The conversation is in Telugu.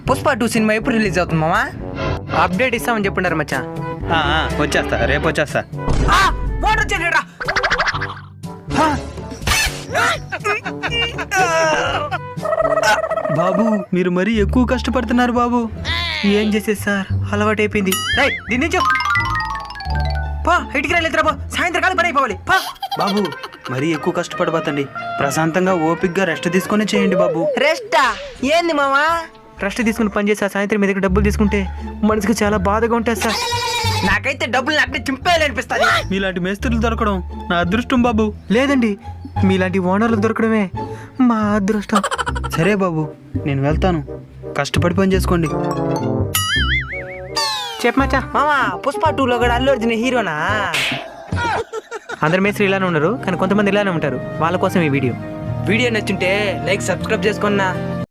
పుష్ప 2 సినిమా ఎప్పుడు రిలీజ్ అవుతుంది మామా? అప్డేట్ ఇస్తామని చెప్పుండారు మచ్చా. వచ్చేస్తా, రేపు వచ్చేస్తా. వాటర్ వచ్చేటా బాబు మీరు మరీ ఎక్కువ కష్టపడుతున్నారు బాబు. ఏం చేసేది సార్, అలవాటు అయిపోయింది. దీని నుంచి పా ఇటుకి రాలేదురా బా, సాయంత్రం కాలం పని అయిపోవాలి. పా బాబు మరీ ఎక్కువ కష్టపడబోతండి. ప్రశాంతంగా ఓపిక్గా రెస్ట్ తీసుకొని చేయండి బాబు. రెస్టా ఏంది మామా? రెస్ట్ తీసుకుని పని చేసి సాయంత్రం మీ దగ్గర డబ్బులు తీసుకుంటే మనసుకు చాలా బాధగా ఉంటుంది సార్. నాకైతే డబ్బులు నాకే చింపేయాలనిపిస్తుంది. మీలాంటి మేస్త్రులు దొరకడం నా అదృష్టం బాబు. లేదండి, మీలాంటి ఓనర్లు దొరకడమే మా అదృష్టం. సరే బాబు, నేను వెళ్తాను. కష్టపడి పని చేసుకోండి. చెప్పమచ్చా. మామా పుష్ప 2లో కూడా అల్లు అర్జున్ హీరోనా? అందరు మేస్త్రి ఇలానే ఉన్నారు, కానీ కొంతమంది ఇలానే ఉంటారు. వాళ్ళ కోసం ఈ వీడియో నచ్చుంటే లైక్ సబ్స్క్రైబ్ చేసుకున్నా.